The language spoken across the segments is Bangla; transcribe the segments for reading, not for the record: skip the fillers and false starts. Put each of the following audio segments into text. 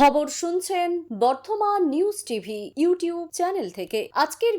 খবর শুনছেন বর্তমান নিউজ টিভি ইউটিউব চ্যানেল থেকে। আজকের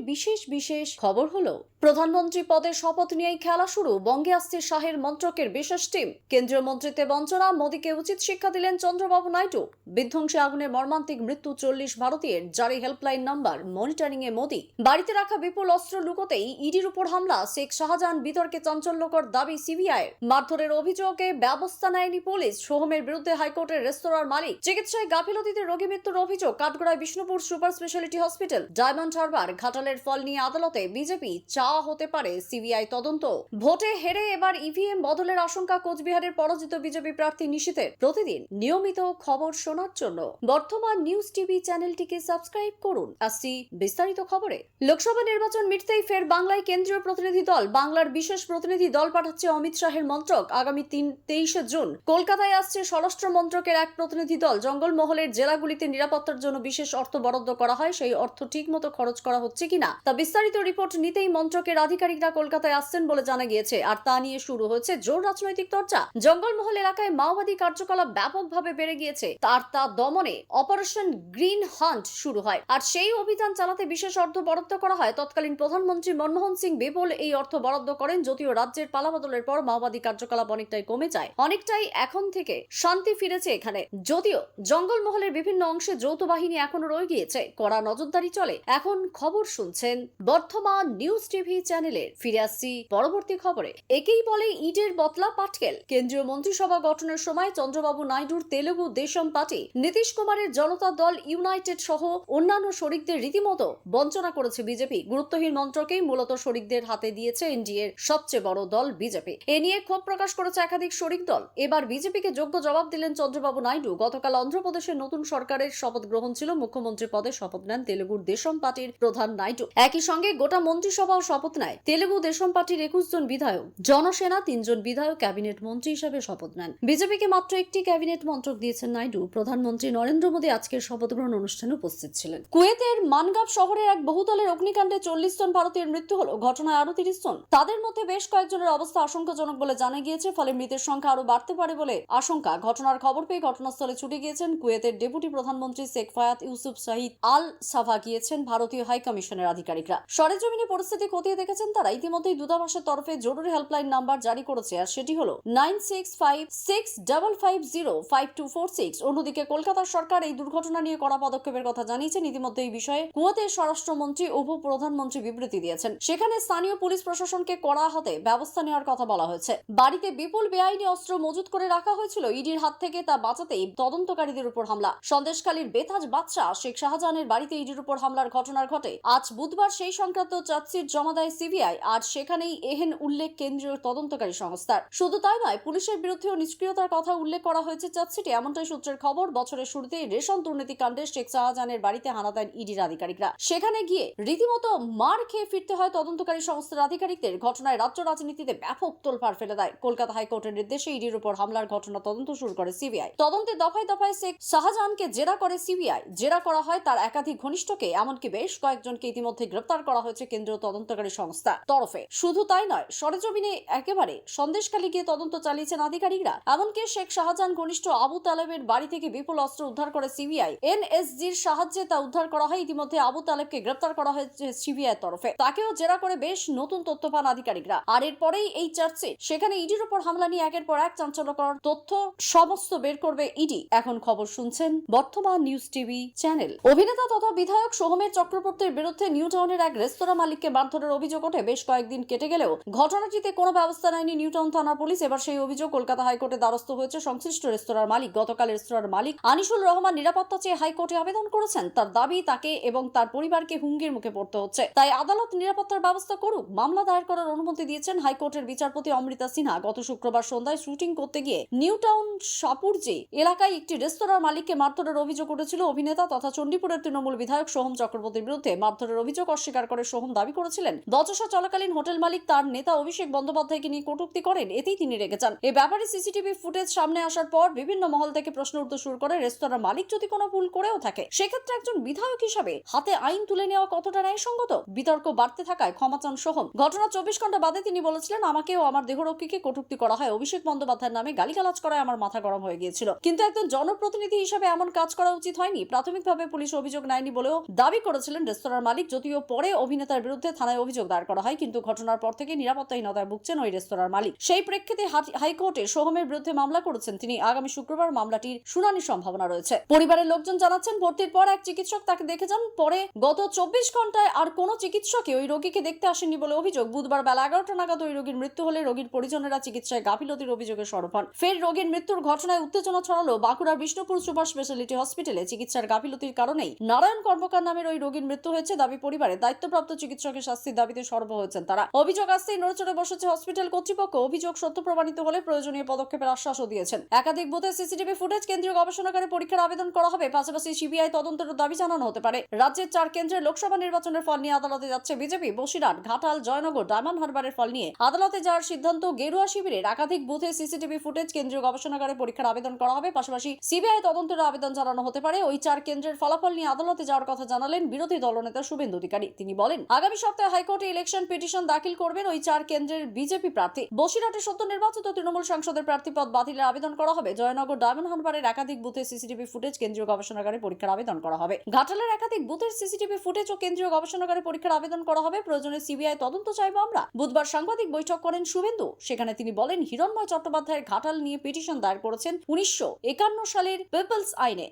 বিশেষ খবর হলো, প্রধানমন্ত্রী পদে শপথ নিয়েই খেলা শুরু। বঙ্গে আসছে শাহের মন্ত্রকের বিশেষ টিম। কেন্দ্রীয় মন্ত্রিত্বে বঞ্চনা, মোদীকে উচিত শিক্ষা দিলেন চন্দ্রবাবু নাইডু। বিধ্বংসী আগুনের মর্মান্তিক মৃত্যু 40 ভারতীয়ের, জারি হেল্পলাইন নাম্বার, মনিটরিং এ মোদী। বাড়িতে রাখা বিপুল অস্ত্র লুকোতেই ইডির উপর হামলা। শেখ শাহজাহান বিতর্কে চাঞ্চল্যকর দাবি সিবিআই। মারধরের অভিযোগে ব্যবস্থা নেয়নি পুলিশ। সোহমের বিরুদ্ধে হাইকোর্টের রেস্তোরাঁর মালিক। চিকিৎসায় গাফিলতিতে রোগী মৃত্যুর অভিযোগ। কাঠগড়ায় Bishnupur super speciality hospital. Diamond Harbour ঘাটালের ফল নিয়ে আদালতে। বিজেপি চা হতে পারে সিবিআই তদন্ত। ভোটে হেরে এবার ইভিএম বদলের আশঙ্কা। কোচবিহারের পরাজিত বিজেপি প্রার্থী নিশীথের। প্রতিদিন নিয়মিত খবর শোনার জন্য বর্তমান নিউজ টিভি চ্যানেলটিকে সাবস্ক্রাইব করুন। আসছি বিস্তারিত খবরে। লোকসভা নির্বাচন মিটতেই ফের বাংলায় কেন্দ্রীয় প্রতিনিধি দল। বাংলার বিশেষ প্রতিনিধি দল পাঠাচ্ছে অমিত শাহের মন্ত্রক। আগামী 23 জুন কলকাতায় আসছে স্বরাষ্ট্র মন্ত্রকের এক প্রতিনিধি দল। জঙ্গলমহলের জেলাগুলিতে নিরাপত্তার জন্য বিশেষ অর্থ বরাদ্দ করা হয়। সেই অর্থ ঠিক মতো খরচ করা হচ্ছে কিনা তা বিস্তারিত রিপোর্ট নিতেই মন্ত্রকের আধিকারিকরা কলকাতায় আসছেন বলে জানা গিয়েছে। আর তা নিয়ে শুরু হয়েছে জোর রাজনৈতিক চর্চা। জঙ্গলমহল এলাকায় মাওবাদী কার্যকলাপ ব্যাপকভাবে বেড়ে গিয়েছে। তা দমনে অপারেশন গ্রিন হান্ট শুরু হয়। আর সেই অভিযান চালাতে বিশেষ অর্থ বরাদ্দ করা হয়। তৎকালীন প্রধানমন্ত্রী মনমোহন সিং বিপুল এই অর্থ বরাদ্দ করেন। যদিও রাজ্যের পালাবদলের পর মাওবাদী কার্যকলাপ অনেকটাই কমে যায়। অনেকটাই এখন থেকে শান্তি ফিরেছে এখানে। যদিও জঙ্গলমহলের বিভিন্ন অংশে যৌথ বাহিনী এখনো রয়ে গিয়েছে। কড়া নজরদারি চলে। এখন খবর শুনছেন বর্তমান নিউজ টিভি চ্যানেলের। ফিরে আসছি পরবর্তী খবরে। একেই বলে ইটের বতলা পাটকেল। কেন্দ্রীয় মন্ত্রিসভা গঠনের সময় চন্দ্রবাবু নাইডুর তেলেগু দেশম পার্টি, নীতিশ কুমারের জনতা দল ইউনাইটেড সহ অন্যান্য শরিকদের রীতিমতো বঞ্চনা করেছে বিজেপি। গুরুত্বহীন মন্ত্রকেই মূলত শরিকদের হাতে দিয়েছে এনডিএর সবচেয়ে বড় দল বিজেপি। এ নিয়ে ক্ষোভ প্রকাশ করেছে একাধিক শরিক দল। এবার বিজেপিকে যোগ্য জবাব দিলেন চন্দ্রবাবু নাইডু। গতকাল অন্ধ্রপ্রদেশের নতুন সরকারের শপথ গ্রহণ ছিল। মুখ্যমন্ত্রী পদে শপথ নেন তেলেগুর দেশম পার্টির প্রধান নাইডু। একই সঙ্গে গোটা মন্ত্রিসভাও শপথ নেয়। তেলেগু দেশম পার্টির 21 জন বিধায়ক, জনসেনা 3 জন বিধায়ক ক্যাবিনেট মন্ত্রী হিসেবে শপথ নেন। বিজেপিকে মাত্র একটি ক্যাবিনেট মন্ত্রক দিয়েছেন নাইডু। প্রধানমন্ত্রী নরেন্দ্র মোদী আজকের শপথ গ্রহণ অনুষ্ঠানে উপস্থিত ছিলেন। কুয়েতের মানগাব শহরের এক বহুতলের অগ্নিকাণ্ডে 40 জন ভারতীয়ের মৃত্যু হলো। ঘটনায় আরো 30 জন। তাদের মধ্যে বেশ কয়েকজনের অবস্থা আশঙ্কাজনক বলে জানা গিয়েছে। ফলে মৃতের সংখ্যা আরো বাড়তে পারে বলে আশঙ্কা। ঘটনার খবর পেয়ে ঘটনাস্থলে ছুটে গিয়েছেন কুয়েতের ডেপুটি প্রধানমন্ত্রী শেখ ফায়াদ ইউসুফ শাহিদ আল সাফা। গিয়েছেন ভারতীয় হাই কমিশনের আধিকারিকরা। সরেজমিনে পরিস্থিতি খতিয়ে দেখেছেন তারা। ইতিমধ্যেই দূতাবাসের তরফে জরুরি হেল্পলাইন নাম্বার জারি করেছে। আর সেটি হলো 9656555246। অন্যদিকে কলকাতার সরকার এই দুর্ঘটনা নিয়ে কড়া পদক্ষেপের কথা জানিয়েছেন। ইতিমধ্যে এই বিষয়ে কুয়েতের স্বরাষ্ট্রমন্ত্রী উপ প্রধানমন্ত্রী বিবৃতি দিয়েছেন। সেখানে স্থানীয় পুলিশ প্রশাসনকে কড়া হাতে ব্যবস্থা নেওয়ার কথা বলা হয়েছে। বাড়িতে বিপুল বেআইনি অস্ত্র মজুত করে রাখা হয়েছিল। ইডির হাত থেকে তা বাঁচাতেই তদন্তকারীদের উপর হামলা। সন্দেশখালীর বেতাজ বাদশাহ শেখ শাহজাহানের বাড়িতে ইডির উপর হামলার ঘটনা ঘটে। আজ বুধবার সেই সংক্রান্ত চার্জশিট জমা দেয় সিবিআই। আর সেখানেই এহেন উল্লেখ কেন্দ্রীয় তদন্তকারী সংস্থার। শুধু তাই নয়, পুলিশের বিরুদ্ধেও নিষ্ক্রিয়তার কথা উল্লেখ করা হয়েছে চার্জশিটে। এমনটাই সূত্রের খবর। বছরের শুরুতেই রেশন দুর্নীতি কাণ্ডে শেখ শাহজাহানের বাড়িতে হানা দেন ইডির আধিকারিকরা। সেখানে গিয়ে রীতিমতো মার খেয়ে ফিরতে হয় তদন্তকারী সংস্থার আধিকারিকদের। ঘটনায় রাজ্য রাজনীতিতে ব্যাপক তোলপাড় ফেলে দেয়। কলকাতা হাইকোর্টের নির্দেশে ইডির উপর হামলার ঘটনা তদন্ত শুরু করে সিবিআই। তদন্তে দফায় দফায় শেখ শাহজাহানকে জেরা করে সিবিআই। জেরা করা হয় তার একাধিক ঘনিষ্ঠকে। এমনকি বেশ কয়েকজনকে ইতিমধ্যে গ্রেপ্তার করা হয়েছে কেন্দ্রীয় তদন্তকারী সংস্থা তরফে। শুধু তাই নয়, সরেজমিনে একেবারে সন্দেশখালী গিয়ে তদন্ত চালিয়েছেন আধিকারিকরা। এমনকি শেখ শাহজাহান ঘনিষ্ঠ আবু তালেবের বাড়ি থেকে বিপুল অস্ত্র উদ্ধার করে সিবিআই। এনএসজির সাহায্যে তা উদ্ধার করা হয়। ইতিমধ্যে আবু তালেবকে গ্রেপ্তার করা হয়েছে সিবিআই তরফে। তাকেও জেরা করে বেশ নতুন তথ্য পান আধিকারিকরা। আর এরপরেই এই চার্জশিট। সেখানে ইডির উপর হামলা নিয়ে একের পর এক চাঞ্চল্যকর তথ্য সমস্ত বের করবে ইডি। এখন খবর শুনছেন বর্তমান নিউজ টিভি চ্যানেল। অভিনেতা তথা বিধায়ক সোহমের চক্রবর্তীর বিরুদ্ধে নিউ টাউনের এক রেস্তোরাঁ মালিককে মারধরের অভিযোগ ওঠে। বেশ কয়েকদিন কেটে গেলেও ঘটনাটিতে কোনো ব্যবস্থা নেয়নি নিউ টাউন থানার পুলিশ। এবার সেই অভিযোগ কলকাতা হাইকোর্টে দ্বারস্থ হয়েছে সংশ্লিষ্ট রেস্তোরাঁর মালিক। গতকাল রেস্তোরাঁর মালিক আনিসুল রহমান নিরাপত্তা চেয়ে হাইকোর্টে আবেদন করেছেন। তার দাবি, তাকে এবং তার পরিবারকে হুমকির মুখে পড়তে হচ্ছে। তাই আদালত নিরাপত্তার ব্যবস্থা করুক। মামলা দায়ের করার অনুমতি দিয়েছেন হাইকোর্টের বিচারপতি অমৃতা সিনহা। গত শুক্রবার সন্ধ্যায় শুটিং করতে গিয়ে নিউ টাউন সাপুরজি এলাকায় একটি রেস্তোরাঁর মালিককে মারধরের অভিযোগ উঠেছিল। অভিনেতা তথা চণ্ডীপুরের তৃণমূল বিধায়ক সোহম চক্রবর্তীর বিরুদ্ধে মারধরের অভিযোগ অস্বীকার করে সোহম দাবি করেছিলেন বচসা চলাকালীন হোটেল মালিক তার নেতা অভিষেক বন্দ্যোপাধ্যায়কে নিয়ে কটূক্তি করেন। এতেই তিনি রেগে যান। এ ব্যাপারে সিসিটিভি ফুটেজ সামনে আসার পর বিভিন্ন মহল থেকে প্রশ্ন উঠতে শুরু করে। রেস্তোরাঁর মালিক যদি কোনো ভুল করেও থাকে, সেক্ষেত্রে একজন বিধায়ক হিসাবে হাতে আইন তুলে নেওয়া কতটা ন্যায়সঙ্গত? বিতর্ক বাড়তে থাকায় ক্ষমা চান সোহম। ঘটনা 24 ঘন্টা বাদে তিনি বলেছিলেন, আমাকেও আমার দেহরক্ষীকে কটূক্তি করা হয়, অভিষেক বন্দ্যোপাধ্যায়ের নামে গালিগালাজ করায় আমার মাথা গরম হয়ে গিয়েছিল। কিন্তু একজন জনপ্রতিনিধি হিসেবে হিসেবে এমন কাজ করা উচিত হয়নি। প্রাথমিকভাবে পুলিশ অভিযোগ নেয়নি বলেও দাবি করেছিলেন রেস্তোরাঁর মালিক, যদিও পরে অভিনেতার বিরুদ্ধে থানায় অভিযোগ দায়ের করা হয়। কিন্তু ঘটনার পর থেকে নিরাপত্তাহীনতায় ভুগছেন ওই রেস্তোরাঁর মালিক। সেই প্রেক্ষিতে হাইকোর্টে সোহমের বিরুদ্ধে মামলা করেছেন তিনি। আগামী শুক্রবার মামলাটির শুনানির সম্ভাবনা রয়েছে। পরিবারের লোকজন জানাচ্ছেন, ভর্তির পর এক চিকিৎসক তাকে দেখে যান। পরে গত 24 ঘন্টায় আর কোনো চিকিৎসকই ওই রোগীকে দেখতে আসেননি বলে অভিযোগ। বুধবার বেলা 11টা নাগাদ ওই রোগীর মৃত্যু হলে রোগীর পরিজনেরা চিকিৎসায় গাফিলতির অভিযোগে সরব হন। ফের রোগীর মৃত্যুর ঘটনায় উত্তেজনা ছড়ালো বাঁকুড়ার বিষ্ণুপুর সুপার স্পেশালিটি হসপিটালে। চিকিৎসার গাফিলতির কারণেই নারায়ণ কর্মকার নামের ওই রোগীর মৃত্যু হয়েছে দাবি পরিবারের। দায়িত্বপ্রাপ্ত চিকিৎসকের শাস্তির দাবিতে সরব হয়েছেন তারা। অভিযোগ আসতেই নড়েচড়ে বসেছে হসপিটাল কর্তৃপক্ষ। অভিযোগ সত্য প্রমাণিত হলে প্রয়োজনীয় পদক্ষেপের আশ্বাসও দিয়েছেন। একাধিক বুথে সিসিটিভি ফুটেজ কেন্দ্রীয় গবেষণাগারে পরীক্ষার আবেদন করা হবে। পাশাপাশি সিবিআই তদন্তের দাবি জানানো হতে পারে। রাজ্যের 4 কেন্দ্রের লোকসভা নির্বাচনের ফল নিয়ে আদালতে যাচ্ছে বিজেপি। বসিরহাট, ঘাটাল, জয়নগর, ডায়মন্ড হারবারের ফল নিয়ে আদালতে যাওয়ার সিদ্ধান্ত। গেরুয়া শিবিরের একাধিক বুথে সিসিটিভি ফুটেজ কেন্দ্রীয় গবেষণাগারে পরীক্ষার আবেদন করা হবে। পাশাপাশি সিবিআই তদন্তের আবেদন জানানো হতে পারে। ওই 4 কেন্দ্রের ফলাফল নিয়ে আদালতে যাওয়ার কথা জানালেন বিরোধী দলনেতা শুভেন্দু অধিকারী। তিনি বলেন, আগামী সপ্তাহে হাইকোর্টে ইলেকশন পিটিশন দাখিল করবেন ওই 4 কেন্দ্রের বিজেপি প্রার্থী। বসিরহাটে সদ্য নির্বাচিত তৃণমূল সাংসদের প্রার্থী পদ বাতিলের আবেদন করা হবে। জয়নগর, ডায়মন্ড হারবারের একাধিক বুথে সিসিটিভি ফুটেজ কেন্দ্রীয় গবেষণাগারে পরীক্ষার আবেদন করা হবে। ঘাটালের একাধিক বুথের সিসিটিভি ফুটেজ ও কেন্দ্রীয় গবেষণাগারে পরীক্ষার আবেদন করা হবে। প্রয়োজনে সিবিআই তদন্ত চাইবো আমরা। বুধবার সাংবাদিক বৈঠক করেন শুভেন্দু। সেখানে তিনি বলেন, হিরণময় চট্টোপাধ্যায়ের ঘাটাল নিয়ে পিটিশন দায়ের করেছেন 1951 সালের পিপলস আইনে।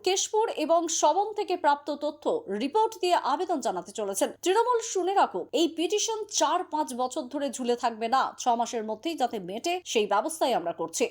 কেশপুর এবং সবং থেকে প্রাপ্ত তথ্য রিপোর্ট দিয়ে আবেদন জানাতে চলেছেন। তৃণমূল শুনে রাখুক, এই পিটিশন 4-5 বছর ধরে ঝুলে থাকবে না, 6 মাসের মধ্যেই যাতে মেটে সেই ব্যবস্থাই আমরা করছি।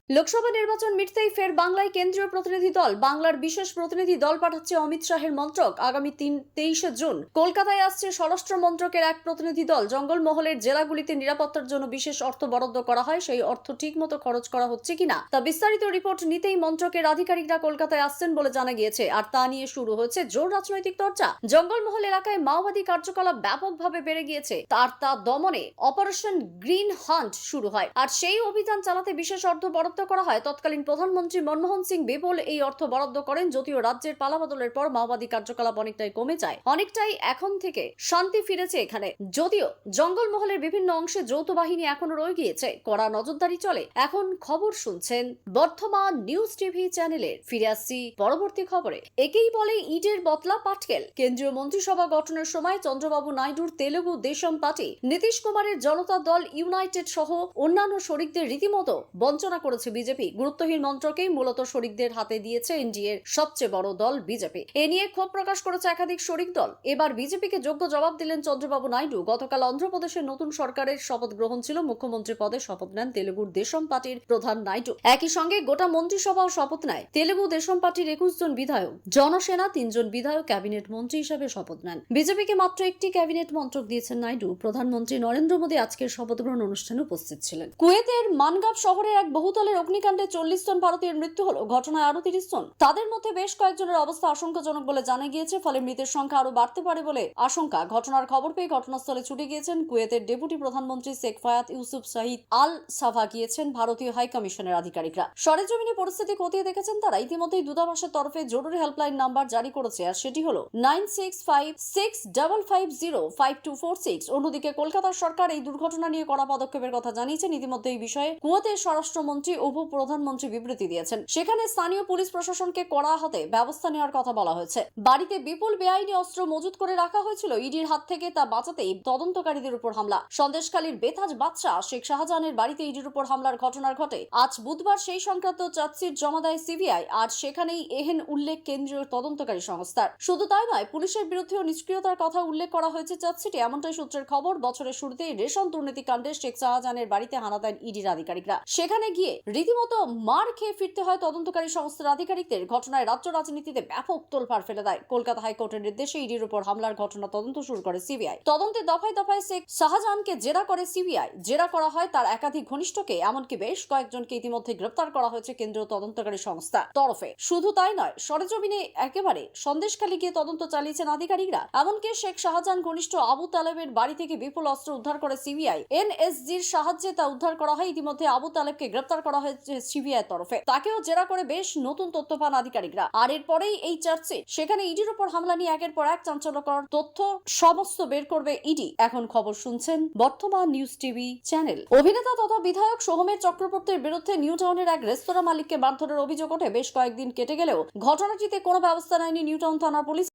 লোকসভা নির্বাচন মিটতেই ফের বাংলায় কেন্দ্রীয় প্রতিনিধি দল। বাংলার বিশেষ প্রতিনিধি দল পাঠাচ্ছে অমিত শাহের মন্ত্রক। আগামী 23 জুন কলকাতায় আসছে স্বরাষ্ট্র মন্ত্রকের এক প্রতিনিধি দল। জঙ্গলমহলের জেলাগুলিতে নিরাপত্তার জন্য বিশেষ অর্থ বরাদ্দ করা হয়। সেই অর্থ ঠিকমতো খরচ করা হচ্ছে কিনা তা বিস্তারিত রিপোর্ট নিতেই মন্ত্রকের আধিকারিকরা কলকাতায় আসছেন বলে জানা গিয়েছে। আর তা নিয়ে শুরু হয়েছে জোর রাজনৈতিক চর্চা। জঙ্গলমহল এলাকায় মাওবাদী কার্যকলাপ ব্যাপকভাবে বেড়ে গিয়েছে। তা দমনে অপারেশন গ্রিন হান্ট শুরু হয়। আর সেই অভিযান চালাতে বিশেষ অর্থ বরাদ্দ করা হয়। তৎকালীন প্রধানমন্ত্রী মনমোহন সিং বিপুল এই অর্থ বরাদ্দ করেন। যদিও রাজ্যের পালাবদলের পর মাওবাদী কার্যকলাপ অনেকটাই কমে যায়। অনেকটাই এখন থেকে শান্তি ফিরেছে এখানে। যদিও জঙ্গলমহলের বিভিন্ন অংশে যৌথ বাহিনী এখনো রয়ে গিয়েছে, কড়া নজরদারি চলে। এখন খবর শুনছেন বর্তমান নিউজ টিভি চ্যানেলের। ফিরে আসছি পরবর্তী খবরে। একেই বলে ইটের বতলা পাটকেল। কেন্দ্রীয় মন্ত্রিসভা গঠনের সময় চন্দ্রবাবু নাইডুর তেলেগু দেশম পার্টি, নীতিশ কুমারের জনতা দল ইউনাইটেড সহ অন্যান্য শরিকদের রীতিমতো বঞ্চনা করেছে বিজেপি। গুরুত্বহীন মন্ত্রকেই মূলত শরিকদের হাতে দিয়েছে এনডিএর সবচেয়ে বড় দল বিজেপি। এ নিয়ে ক্ষোভ প্রকাশ করেছে একাধিক শরিক দল। এবার বিজেপিকে যোগ্য জবাব দিলেন চন্দ্রবাবু নাইডু। গতকাল অন্ধ্রপ্রদেশের নতুন সরকারের শপথ গ্রহণ ছিল। মুখ্যমন্ত্রী পদে শপথ নেন তেলেগুর দেশম পার্টির প্রধান নাইডু। একই সঙ্গে গোটা মন্ত্রিসভাও শপথ নেয়। তেলেগু দেশম পার্টির 21 জন বিধায়ক, জনসেনা 3 জন বিধায়ক ক্যাবিনেট মন্ত্রী হিসেবে শপথ নেন। বিজেপিকে মাত্র একটি ক্যাবিনেট মন্ত্রক দিয়েছেন নাইডু। প্রধানমন্ত্রী নরেন্দ্র মোদী আজকের শপথ গ্রহণ অনুষ্ঠানে উপস্থিত ছিলেন। কুয়েতের মানগাব শহরের এক বহুতলের অগ্নিকাণ্ডে 40 জন ভারতীয়ের মৃত্যু হলো। ঘটনায় আরো 30 জন। তাদের মধ্যে বেশ কয়েকজনের অবস্থা আশঙ্কাজনক বলে জানা গিয়েছে। ফলে মৃতের সংখ্যা আরো বাড়তে পারে বলে আশঙ্কা। ঘটনার খবর পেয়ে ঘটনাস্থলে ছুটে গিয়েছেন কুয়েতের ডেপুটি প্রধানমন্ত্রী শেখ ফায়াদ ইউসুফ শাহিদ আল সাফা। গিয়েছেন ভারতীয় হাই কমিশনের আধিকারিকরা। সরেজমিনে পরিস্থিতি খতিয়ে দেখেছেন তারা। ইতিমধ্যেই দূতাবাসের তরফে জরুরি হেল্পলাইন নাম্বার জারি করেছে। আর সেটি হলো 9656555246। অন্যদিকে কলকাতার সরকার এই দুর্ঘটনা নিয়ে কড়া পদক্ষেপের কথা জানিয়েছেন। ইতিমধ্যে এই বিষয়ে কুয়েতের স্বরাষ্ট্রমন্ত্রী উপ প্রধানমন্ত্রী বিবৃতি দিয়েছেন। সেখানে স্থানীয় পুলিশ প্রশাসনকে কড়া হাতে ব্যবস্থা নেওয়ার কথা বলা হয়েছে। বাড়িতে বিপুল বেআইনি অস্ত্র মজুত করে রাখা হয়েছিল। ইডির হাত থেকে তা বাঁচাতেই তদন্তকারীদের উপর হামলা। সন্দেশখালীর বেতাজ বাদশাহ শেখ শাহজাহানের বাড়িতে ইডির উপর হামলার ঘটনা ঘটে। আজ বুধবার সেই সংক্রান্ত চার্জশিট জমা দেয় সিবিআই। আর সেখানেই এহেন উল্লেখ কেন্দ্রীয় তদন্তকারী সংস্থার। শুধু তাই নয়, পুলিশের বিরুদ্ধেও নিষ্ক্রিয়তার কথা উল্লেখ করা হয়েছে চার্জশিটে। এমনটাই সূত্রের খবর। বছরের শুরুতেই রেশন দুর্নীতি কাণ্ডে শেখ শাহজাহানের বাড়িতে হানা দেন ইডির আধিকারিকরা। সেখানে গিয়ে রীতিমতো মার খেয়ে ফিরতে হয় তদন্তকারী সংস্থার আধিকারিকদের। ঘটনায় রাজ্য রাজনীতিতে ব্যাপক তোলপাড় ফেলে দেয়। কলকাতা হাইকোর্টের নির্দেশে ইডির উপর হামলার ঘটনা তদন্ত শুরু করে সিবিআই। তদন্তে দফায় দফায় শেখ শাহজাহানকে জেরা করে সিবিআই। জেরা করা হয় তার একাধিক ঘনিষ্ঠকে, এমনকি বেশ কয়েকজনকে ইতিমধ্যে গ্রেপ্তার করা হয়েছে কেন্দ্রীয় তদন্তকারী সংস্থা তরফে। শুধু তাই নয়, সরেজমিনে একেবারে সন্দেশখালী গিয়ে তদন্ত চালিয়েছেন আধিকারিকরা। এমনকি শেখ শাহজাহান ঘনিষ্ঠ আবু তালেবের বাড়ি থেকে বিপুল অস্ত্র উদ্ধার করে সিবিআই। এনএসজির সাহায্যে তা উদ্ধার করা হয়। ইতিমধ্যে আবু তালেবকে গ্রেপ্তার করা হয়েছে সিবিআই তরফে। তাকেও জেরা করে বেশ নতুন তথ্য পান আধিকারিকরা। আর এরপরেই এই চার্চে সেখানে ইডির উপর হামলা নিয়ে একের পর এক চাঞ্চল্যকর তথ্য সমস্ত বের করবে ইডি। এখন খবর শুনছেন বর্তমান নিউজ টিভি চ্যানেল। অভিনেতা তথা বিধায়ক সোহমের চক্রবর্তীর বিরুদ্ধে নিউ টাউনের এক রেস্তোরাঁ মালিককে মারধরের অভিযোগ ওঠে। বেশ কয়েকদিন কেটে গেলেও ঘটনাটিতে কোনো ব্যবস্থা নেয়নি নিউ টাউন থানার পুলিশ।